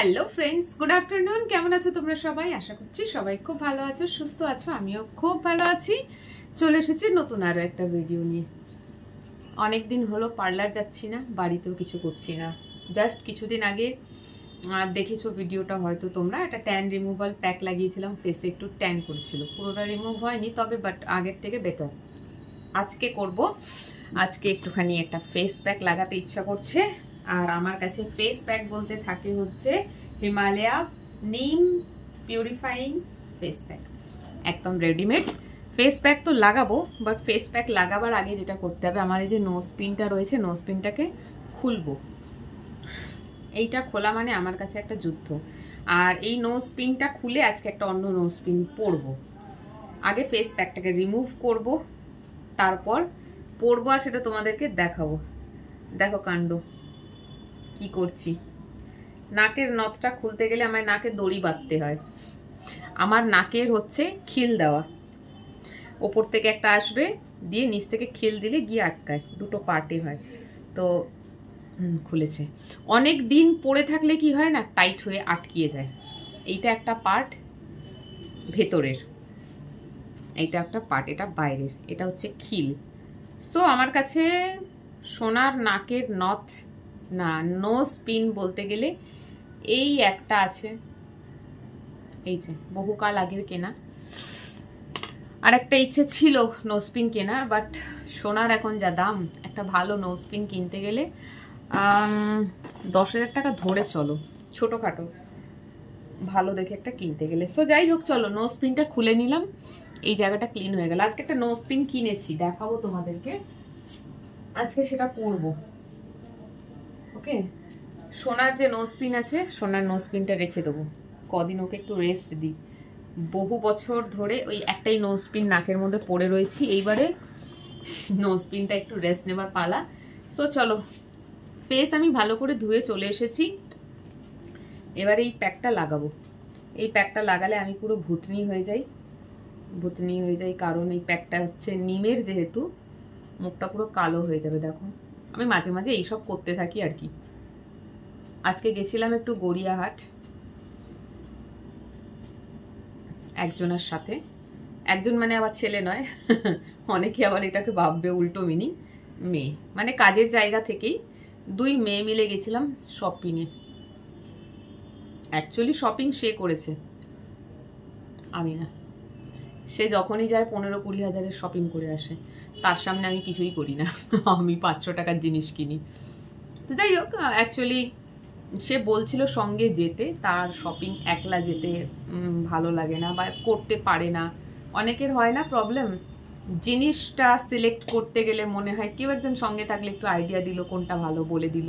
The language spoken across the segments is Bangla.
Hello friends, good afternoon. কেমন আছো তোমরা সবাই? আশা করছি সবাই খুব ভালো আছো, সুস্থ আছো। আমিও খুব ভালো আছি। চলে এসেছি নতুন আরো একটা ভিডিও নিয়ে। অনেক দিন হলো পার্লার যাচ্ছি না, বাড়িতেও কিছু করছি না। জাস্ট কিছুদিন আগে দেখেছো ভিডিওটা হয়তো তোমরা, একটা ট্যান রিমুভাল প্যাক লাগিয়েছিলাম। ফেসে একটু ট্যান করেছিল, পুরোটা রিমুভ হয়নি, তবে বাট আগের থেকে বেটার। আজকে করব, আজকে একটুখানি একটা ফেস প্যাক লাগাতে ইচ্ছা করছে। আর আমার কাছে ফেস প্যাক বলতে থাকে হচ্ছে হিমালয়া নিম পিউরিফাইং ফেস প্যাক, একদম রেডিমেড। ফেস প্যাক তো লাগাবো, বাট ফেস প্যাক লাগাবার আগে যেটা করতে হবে, আমার এই যে নোজ পিনটা রয়েছে, নোজ পিনটাকে খুলবো। এইটা খোলা মানে আমার কাছে একটা যুদ্ধ। আর এই নোজ পিনটা খুলে আজকে একটা অন্য নোজ পিন পরবো। আগে ফেস প্যাকটাকে রিমুভ করব, তারপর পরবো, আর সেটা তোমাদেরকে দেখাবো। দেখো কাণ্ড কি করছি। নাকের নথটা খুলতে গেলে আমার নাকে দড়ি বাঁধতে হয়। আমার নাকের হচ্ছে খিল দেওয়া, ওপর থেকে একটা আসবে, দিয়ে নিচ থেকে খিল দিলে গিয়ে আটকায়, দুটো পার্টে হয়। তো খুলেছে। অনেক দিন পরে থাকলে কি হয় না, টাইট হয়ে আটকিয়ে যায়। এইটা একটা পার্ট ভেতরের, এইটা একটা পার্ট, এটা বাইরের, এটা হচ্ছে খিল। সো আমার কাছে সোনার নাকের নথ না, নোজ পিন বলতে গেলে এই একটা আছে, এই যে বহুকাল আগের কেনা। আর একটা ইচ্ছে ছিল নোজ পিন কেনার, বাট সোনার এখন যা দাম, একটা ভালো নোজ পিন কিনতে গেলে 10,000 টাকা ধরে চলো, ছোটোখাটো ভালো দেখে একটা কিনতে গেলে। সো যাই হোক, চলো নোজ পিনটা খুলে নিলাম, এই জায়গাটা ক্লিন হয়ে গেল। আজকে একটা নোজ পিন কিনেছি, দেখাবো তোমাদেরকে। আজকে সেটা পরবো। ওকে, সোনার যে নোজ পিন আছে, সোনার নোজ পিনটা রেখে দেবো, কদিন ওকে একটু রেস্ট দিই। বহু বছর ধরে ওই একটাই নোজ পিন নাকের মধ্যে পড়ে রয়েছি, এইবারে নোজ পিনটা একটু রেস্ট নেবার পালা। সো চলো, ফেস আমি ভালো করে ধুয়ে চলে এসেছি। এবারে এই প্যাকটা লাগাবো। এই প্যাকটা লাগালে আমি পুরো ভুতনি হয়ে যাই, ভুতনি হয়ে যাই, কারণ এই প্যাকটা হচ্ছে নিমের, যেহেতু মুখটা পুরো কালো হয়ে যাবে। দেখো আমি মাঝে মাঝে এইসব করতে থাকি আর কি। আজকে গেছিলাম একটু গড়িয়াহাট একজনের সাথে, একজন মানে আবার ছেলে নয়, অনেকে আবার এটাকে ভাববে উল্টো মিনিং, মেয়ে মানে কাজের জায়গা থেকেই দুই মেয়ে মিলে গেছিলাম শপিংয়ে। অ্যাকচুয়ালি শপিং সে করেছে, আমি না। সে যখনই যায় 15-20 হাজারের শপিং করে আসে, তার সামনে আমি কিছুই করি না। আমি 500 টাকার জিনিস কিনি। তো যাই হোক, অ্যাকচুয়ালি সে বলছিল সঙ্গে যেতে, তার শপিং একলা যেতে ভালো লাগে না বা করতে পারে না। অনেকের হয় না প্রবলেম, জিনিসটা সিলেক্ট করতে গেলে মনে হয় কেউ একজন সঙ্গে থাকলে একটু আইডিয়া দিল, কোনটা ভালো বলে দিল।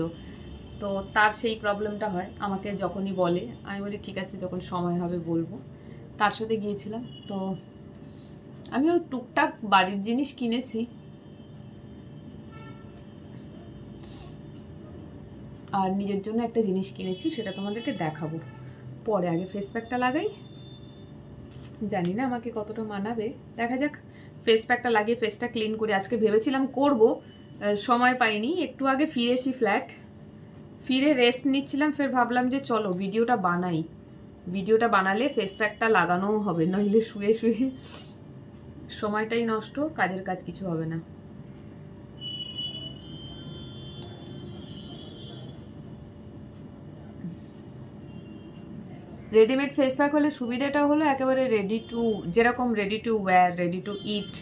তো তার সেই প্রবলেমটা হয়। আমাকে যখনই বলে আমি বলি ঠিক আছে, যখন সময় হবে বলবো। তার সাথে গিয়েছিলাম। তো আমিও টুকটাক বাড়ির জিনিস কিনেছি। আর নিজের জন্য একটা জিনিস কিনেছি, সেটা তোমাদেরকে দেখাবো পরে। আগে ফেস প্যাকটা লাগাই, জানি না আমাকে কতটা মানাবে, দেখা যাক। ফেস প্যাকটা লাগিয়ে ফেসটা ক্লিন করে আজকে ভেবেছিলাম করব, সময় পাইনি। একটু আগে ফিরেছি ফ্ল্যাট, ফিরে রেস্ট নিচ্ছিলাম, ফের ভাবলাম যে চলো ভিডিওটা বানাই। ভিডিওটা বানালে ফেস প্যাকটা লাগানোও হবে, নইলে শুয়ে শুয়ে সময়টাই নষ্ট, কাজের কাজ কিছু হবে না। রেডিমেড ফেস প্যাক হলে সুবিধাটা হলো একেবারে রেডি টু, যেরকম ready to wear, ready to eat,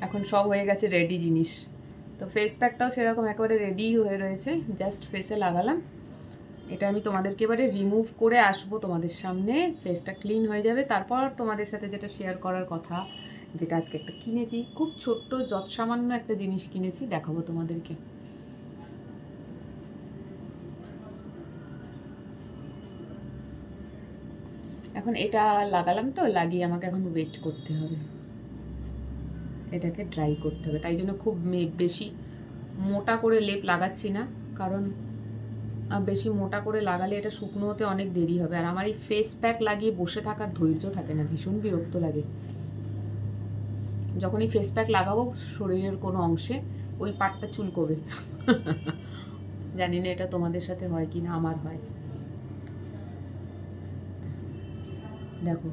এখন সব হয়ে গেছে রেডি জিনিস। তো ফেস প্যাকটাও সেরকম একেবারে রেডি হয়ে রয়েছে, জাস্ট ফেসে লাগালাম। এটা আমি তোমাদেরকে এবারে রিমুভ করে আসবো তোমাদের সামনে, ফেসটা ক্লিন হয়ে যাবে। তারপর তোমাদের সাথে যেটা শেয়ার করার কথা, যেটা আজকে একটা কিনেছি, খুব ছোট্ট যৎ সামান্য একটা জিনিস কিনেছি, দেখাবো তোমাদেরকে। এখন এটা লাগালাম, তো লাগিয়ে আমাকে এখন ওয়েট করতে হবে, এটাকে ড্রাই করতে হবে। তাই জন্য খুব বেশি মোটা করে লেপ লাগাচ্ছি না, কারণ বেশি মোটা করে লাগালে এটা শুকনো হতে অনেক দেরি হবে। আর আমার এই ফেস প্যাক লাগিয়ে বসে থাকার ধৈর্য থাকে না, ভীষণ বিরক্ত লাগে। যখনই ফেস প্যাক লাগাবো শরীরের কোনো অংশে, ওই পাটটা চুলকোবে। জানি না এটা তোমাদের সাথে হয় কি না, আমার হয়। দেখো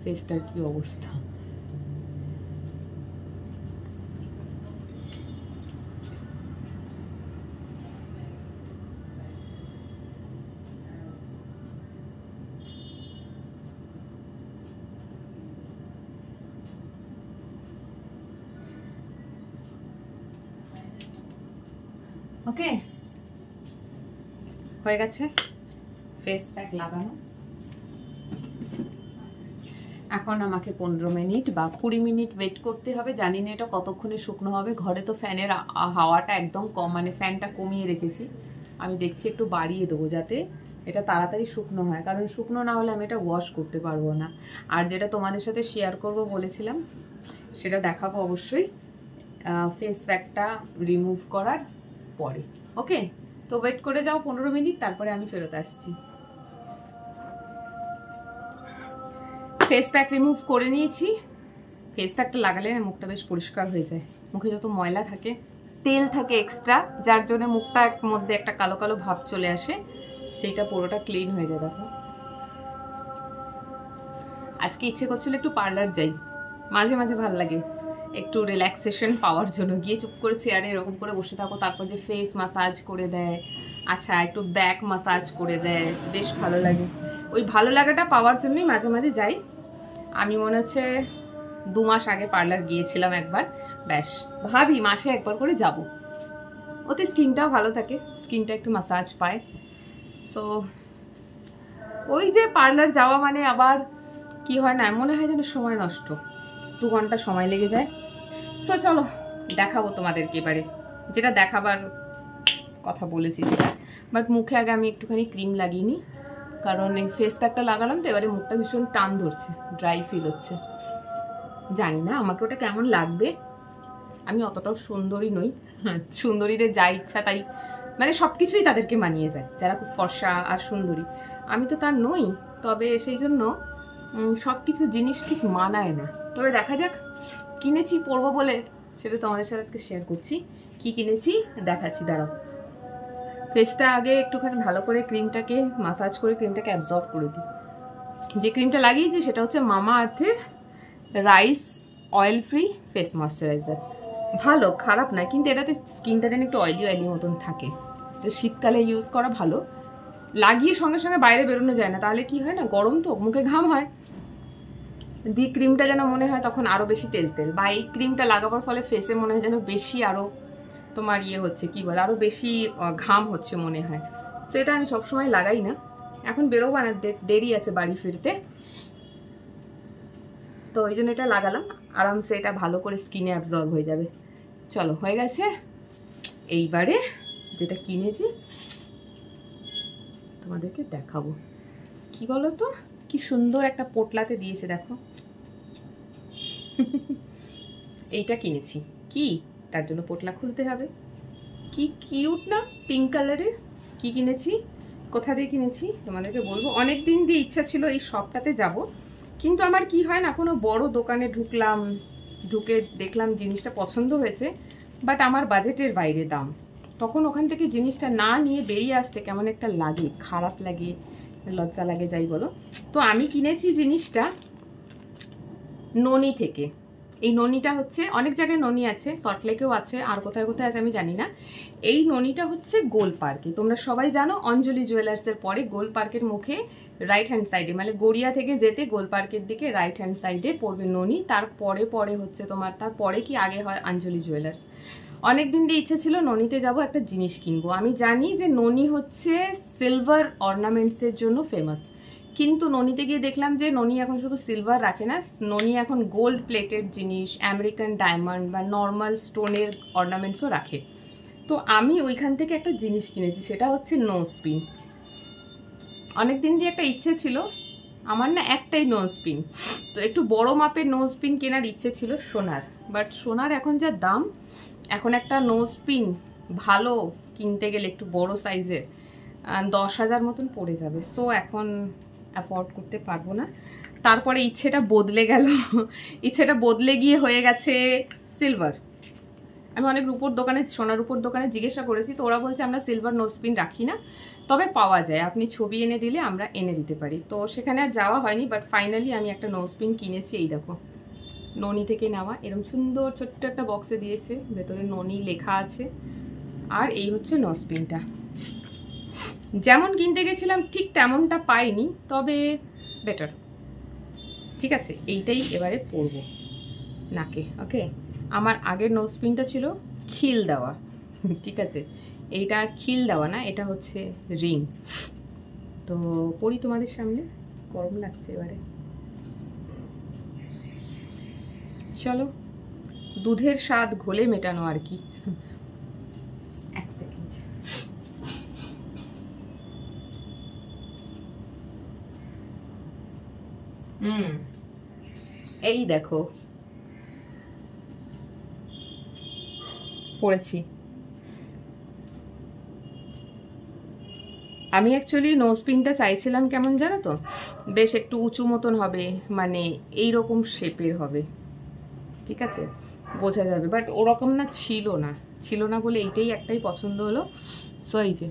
ফেসটার কি অবস্থা। ওকে, হয়ে গেছে ফেস প্যাক লাগানো। এখন আমাকে 15 মিনিট বা 20 মিনিট ওয়েট করতে হবে। জানি না এটা কতক্ষণে শুকনো হবে। ঘরে তো ফ্যানের হাওয়াটা একদম কম, মানে ফ্যানটা কমিয়ে রেখেছি। আমি দেখছি একটু বাড়িয়ে দেবো যাতে এটা তাড়াতাড়ি শুকনো হয়, কারণ শুকনো না হলে আমি এটা ওয়াশ করতে পারবো না। আর যেটা তোমাদের সাথে শেয়ার করব বলেছিলাম সেটা দেখাবো অবশ্যই ফেস প্যাকটা রিমুভ করার পরে। ওকে, তো ওয়েট করে যাও 15 মিনিট, তারপরে আমি ফেরত আসছি। ফেস প্যাক রিমুভ করে নিয়েছি। ফেস প্যাকটা লাগালে না মুখটা বেশ পরিষ্কার হয়ে যায়। মুখে যত ময়লা থাকে, তেল থাকে এক্সট্রা, যার জন্য মুখটা মধ্যে একটা কালো কালো ভাব চলে আসে, সেইটা পুরোটা ক্লিন হয়ে যায়। দেখো আজকে ইচ্ছে করছিল একটু পার্লার যাই, মাঝে মাঝে ভালো লাগে একটু রিল্যাক্সেশন পাওয়ার জন্য। গিয়ে চুপ করে চেয়ারে এরকম করে বসে থাকো, তারপর যে ফেস মাসাজ করে দেয়, আচ্ছা একটু ব্যাক মাসাজ করে দেয়, বেশ ভালো লাগে। ওই ভালো লাগাটা পাওয়ার জন্যই মাঝে মাঝে যাই। আমি মনে হচ্ছে 2 মাস আগে পার্লার গিয়েছিলাম একবার, ব্যাস ভাবি মাসে একবার করে যাব, ওতে স্কিনটাও ভালো থাকে, স্কিনটা একটু মাসাজ পায়। সো ওই যে পার্লার যাওয়া মানে আবার কি হয় না, মনে হয় যেন সময় নষ্ট, 2 ঘন্টা সময় লেগে যায়। সো চলো দেখাবো তোমাদেরকে এবারে যেটা দেখাবার কথা বলেছি সেটা। বাট মুখে আগে আমি একটুখানি ক্রিম লাগিয়ে নিই, কারণ এই ফেস প্যাকটা লাগালাম তো এবারে মুখটা ভীষণ টান ধরছে, ড্রাই ফিল হচ্ছে। জানি না আমাকে ওটা কেমন লাগবে, আমি অতটাও সুন্দরী নই। সুন্দরীদের যা ইচ্ছা তাই, মানে সব কিছুই তাদেরকে মানিয়ে যায়, যারা খুব ফর্সা আর সুন্দরী। আমি তো তার নই, তবে সেই জন্য সব কিছু জিনিস ঠিক মানায় না। তবে দেখা যাক, কিনেছি পরবো বলে সেটা তোমাদের সাথে আজকে শেয়ার করছি। কি কিনেছি দেখাচ্ছি, দাঁড়াও। ফেসটা আগে একটুখানি ভালো করে ক্রিমটাকে মাসাজ করে ক্রিমটাকে অ্যাবজর্ব করে দিই। যে ক্রিমটা লাগিয়েছি সেটা হচ্ছে মামা আর্থের rice oil free face moisturiser. ভালো, খারাপ না, কিন্তু এটাতে স্কিনটা যেন একটু অয়েলি অয়েলি মতন থাকে। তো শীতকালে ইউজ করা ভালো। লাগিয়ে সঙ্গে সঙ্গে বাইরে বেরোনো যায় না, তাহলে কি হয় না, গরম তো মুখে ঘাম হয়, দি ক্রিমটা যেন মনে হয় তখন আরও বেশি তেল তেল, বা এই ক্রিমটা লাগাবার ফলে ফেসে মনে হয় যেন বেশি আরও তোমার ইয়ে হচ্ছে, কি বলে, আরও বেশি ঘাম হচ্ছে মনে হয়। সেটা আমি সবসময় লাগাই না, এখন বেরোবো না, দেরি আছে বাড়ি ফিরতে, তো ওই জন্য এটা লাগালাম। আরামসে এটা ভালো করে স্কিনে অ্যাবজর্ব হয়ে যাবে। চলো হয়ে গেছে। এইবারে যেটা কিনেছি তোমাদেরকে দেখাবো। কি বলো তো, কি সুন্দর একটা পোটলাতে দিয়েছে, দেখো। এইটা কিনেছি, কি তার জন্য পোটলা খুলতে হবে। কি কিউট না, পিঙ্ক কালারের। কি কিনেছি, কোথা দিয়ে কিনেছি তোমাদেরকে বলবো। অনেক দিন দিয়ে ইচ্ছা ছিল এই শপটাতে যাব, কিন্তু আমার কি হয় না, কোনো বড় দোকানে ঢুকলাম, ঢুকে দেখলাম জিনিসটা পছন্দ হয়েছে, বাট আমার বাজেটের বাইরে দাম, তখন ওখান থেকে জিনিসটা না নিয়ে বেরিয়ে আসতে কেমন একটা লাগে, খারাপ লাগে, লজ্জা লাগে, যাই বলো। তো আমি কিনেছি জিনিসটা ননি থেকে। এই ননিটা হচ্ছে, অনেক জায়গায় ননি আছে, সল্টলেকেও আছে, আর কোথায় কোথায় আছে আমি জানি না। এই ননিটা হচ্ছে গোল পার্কে, তোমরা সবাই জানো অঞ্জলি জুয়েলার্সের পরে গোল পার্কের মুখে রাইট হ্যান্ড সাইডে, মানে গড়িয়া থেকে যেতে গোল পার্কের দিকে রাইট হ্যান্ড সাইডে পড়বে ননি, তারপরে পরে হচ্ছে তোমার, তারপরে কি আগে হয় অঞ্জলি জুয়েলার্স। অনেক দিন দিয়ে ইচ্ছে ছিল ননিতে যাব, একটা জিনিস কিনবো। আমি জানি যে ননি হচ্ছে সিলভার অর্নামেন্টসের জন্য ফেমাস, কিন্তু ননিতে গিয়ে দেখলাম যে ননি এখন শুধু সিলভার রাখে না, ননি এখন গোল্ড প্লেটেড জিনিস, আমেরিকান ডায়মন্ড বা নর্মাল স্টোনের অর্নামেন্টসও রাখে। তো আমি ওইখান থেকে একটা জিনিস কিনেছি, সেটা হচ্ছে নোজ পিন। অনেক দিন দিয়ে একটা ইচ্ছে ছিল আমার, না একটাই নোজ পিন, তো একটু বড় মাপের নোজ পিন কেনার ইচ্ছে ছিল সোনার, বাট সোনার এখন যা দাম, এখন একটা নোজ পিন ভালো কিনতে গেলে একটু বড় সাইজের 10,000 মতন পড়ে যাবে। সো এখন অ্যাফোর্ড করতে পারবো না। তারপরে ইচ্ছেটা বদলে গেল, ইচ্ছেটা বদলে গিয়ে হয়ে গেছে সিলভার। আমি অনেক রূপোর দোকানে, সোনার রূপোর দোকানে জিজ্ঞাসা করেছি, তো ওরা বলছে আমরা সিলভার নোজপিন রাখি না, তবে পাওয়া যায়, আপনি ছবি এনে দিলে আমরা এনে দিতে পারি। তো সেখানে আর যাওয়া হয়নি, বাট ফাইনালি আমি একটা নোজপিন কিনেছি। এই দেখো, ননি থেকে নেওয়া, এরকম সুন্দর ছোট্ট একটা বক্সে দিয়েছে, ভেতরে ননি লেখা আছে। আর এই হচ্ছে নোজপিনটা, যেমন কিনতে গেছিলাম ঠিক তেমনটা পাইনি, তবে বেটার। ঠিক আছে, এইটাই এবারে পরবো নাকে। ওকে, আমার আগের নোজপিনটা ছিল খিল দেওয়া, ঠিক আছে, এইটা আর খিল দেওয়া না, এটা হচ্ছে রিং। তো পরি তোমাদের সামনে, গরম লাগছে এবারে। চলো, দুধের স্বাদ ঘোলে মেটানো আর কি। এক সেকেন্ড। এই দেখো পড়েছি। আমি অ্যাকচুয়ালি নোজপিনটা চাইছিলাম কেমন জানো তো, বেশ একটু উঁচু মতন হবে, মানে এইরকম শেপের হবে, ঠিক আছে, বোঝা যাবে, বাট ওরকম না, ছিল না বলে এইটাই একটাই পছন্দ হলো। সো এই যে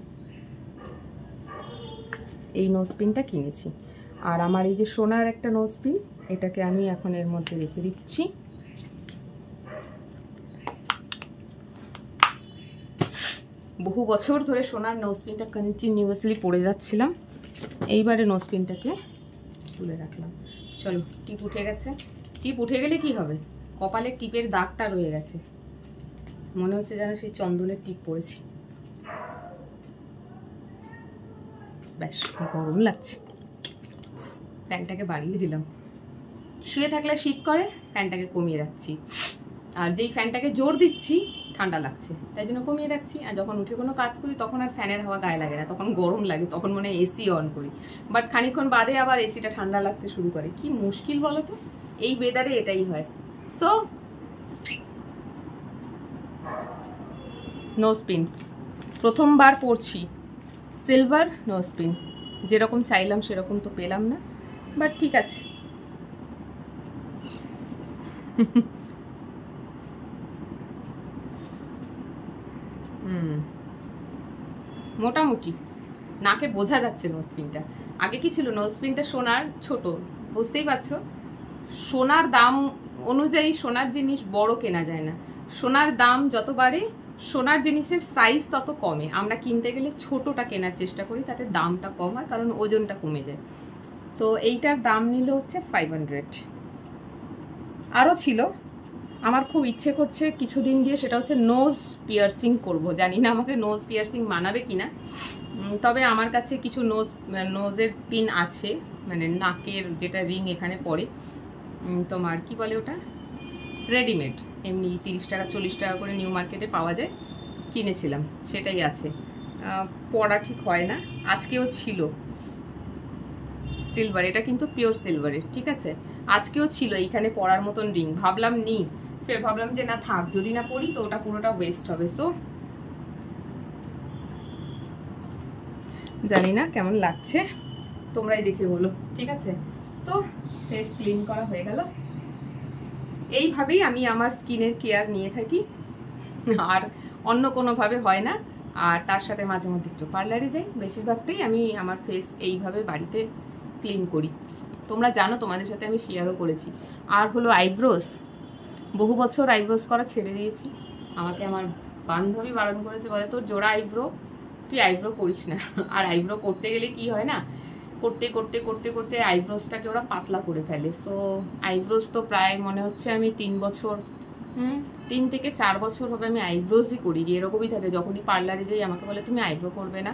এই নোজপিনটা কিনেছি। আর আমার এই যে সোনার একটা নোজপিন, এটাকে আমি এখন এর মধ্যে রেখে দিচ্ছি। বহু বছর ধরে সোনার নোজপিনটা কন্টিনিউয়াসলি পরে যাচ্ছিলাম, এইবারে নোজপিনটাকে তুলে রাখলাম। চলো, টিপ উঠে গেছে। টিপ উঠে গেলে কি হবে, কপালে টিপের দাগটা রয়ে গেছে, মনে হচ্ছে যেন সেই চন্দনের টিপ পড়েছি। বেশ গরম লাগছে, ফ্যানটাকে বাড়িয়ে দিলাম। শুয়ে থাকলে শীত করে, ফ্যানটাকে কমিয়ে রাখছি, আর যেই ফ্যানটাকে জোর দিচ্ছি ঠান্ডা লাগছে, তাই জন্য কমিয়ে রাখছি। আর যখন উঠে কোনো কাজ করি তখন আর ফ্যানের হাওয়া গায়ে লাগে না, তখন গরম লাগে, তখন মনে হয় এসি অন করি, বাট খানিকক্ষণ বাদে আবার এসিটা ঠান্ডা লাগতে শুরু করে। কি মুশকিল বলো তো, এই ওয়েদারে এটাই হয়। সো নোজপিন প্রথমবার পরছি, সিলভার নোজপিন, যেরকম চাইলাম সেরকম তো পেলাম না, বাট ঠিক আছে। মোটামুটি নাকে বোঝা যাচ্ছে নোজপিনটা। আগে কি ছিল, নোজপিনটা সোনার ছোট, বুঝতেই পারছো, সোনার দাম অনুযায়ী সোনার জিনিস বড় কেনা যায় না, সোনার দাম যত বাড়ে সোনার জিনিসের সাইজ তত কমে। আমরা কিনতে গেলে ছোটটা কেনার চেষ্টা করি, তাতে দামটা কম হয়, কারণ ওজনটা কমে যায়। তো এইটার দাম নিল হচ্ছে 500। আরও ছিল, আমার খুব ইচ্ছে করছে কিছুদিন দিয়ে, সেটা হচ্ছে নোজ পিয়ার্সিং করব। জানি না আমাকে নোজ পিয়ার্সিং মানাবে কিনা, তবে আমার কাছে কিছু নোজের পিন আছে, মানে নাকের যেটা রিং এখানে পড়ে, তোমার কি বলে ওটা, রেডিমেড, এমনি 30 টাকা 40 টাকা করে নিউ মার্কেটে পাওয়া যায়, কিনেছিলাম, সেটাই আছে। পরা ঠিক হয় না। আজকেও ছিল সিলভার, এটা কিন্তু পিওর সিলভারের, ঠিক আছে, আজকেও ছিল এইখানে পরার মতন রিং, ভাবলাম নি, ফের ভাবলাম যে না থাক, যদি না পরি তো ওটা পুরোটা ওয়েস্ট হবে। সো জানি না কেমন লাগছে, তোমরাই দেখে বলো, ঠিক আছে। সো ফেস ক্লিন করা হয়ে গেল। এইভাবেই আমি আমার স্কিনের কেয়ার নিয়ে থাকি, আর অন্য কোনোভাবে হয় না। আর তার সাথে মাঝে মধ্যে একটু পার্লারে যাই, বেশিরভাগটাই আমি আমার ফেস এইভাবে বাড়িতে ক্লিন করি। তোমরা জানো, তোমাদের সাথে আমি শেয়ারও করেছি। আর হলো আইব্রোস, বহু বছর আইব্রোস করা ছেড়ে দিয়েছি। আমাকে আমার বান্ধবী বারণ করেছে, বলে তোর জোড়া আইব্রো, তুই আইব্রো করিস না। আর আইব্রো করতে গেলে কি হয় না, করতে করতে করতে করতে আইব্রোসটাকে ওরা পাতলা করে ফেলে। সো আইব্রোস তো প্রায় মনে হচ্ছে আমি 3 বছর 3 থেকে 4 বছর হবে আমি আইব্রোজই করি, এরকমই থাকে। যখনই পার্লারে যাই আমাকে বলে তুমি আইব্রো করবে না,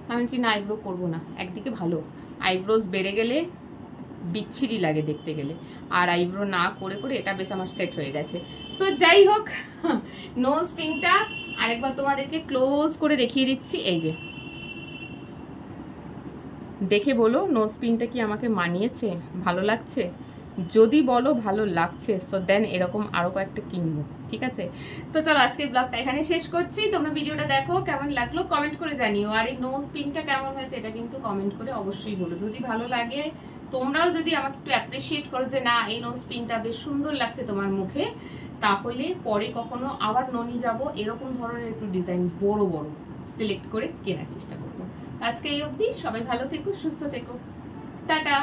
আমি বলছি না আইব্রো করবো না। একদিকে ভালো, আইব্রোজ বেড়ে গেলে বিচ্ছিরি লাগে দেখতে গেলে, আর আইব্রো না করে করে এটা বেশ আমার সেট হয়ে গেছে। সো যাই হোক, নোজ পিনটা আরেকবার তোমাদেরকে ক্লোজ করে দেখিয়ে দিচ্ছি। এই যে দেখে বলো নোজ পিনটা কি আমাকে মানিয়েছে, ভালো লাগছে। যদি বলো ভালো লাগছে, সো দেন এরকম আরো কয়েকটা কিনবো, ঠিক আছে। সো চলো আজকের ব্লগটা এখানে শেষ করছি। তোমরা ভিডিওটা দেখো, কেমন লাগলো কমেন্ট করে জানিও। আর এই নোজ পিনটা কেমন হয়েছে এটা কিন্তু কমেন্ট করে অবশ্যই বলো। যদি ভালো লাগে, তোমরাও যদি আমাকে একটু অ্যাপ্রিসিয়েট করো যে না এই নোজ পিনটা বেশ সুন্দর লাগছে তোমার মুখে, তাহলে পরে কখনো আবার ননি যাব এরকম ধরনের একটু ডিজাইন বড় বড় সিলেক্ট করে কেনার চেষ্টা করবো। আজকে এই অবধি, সবাই ভালো থেকো, সুস্থ থেকো, টাটা।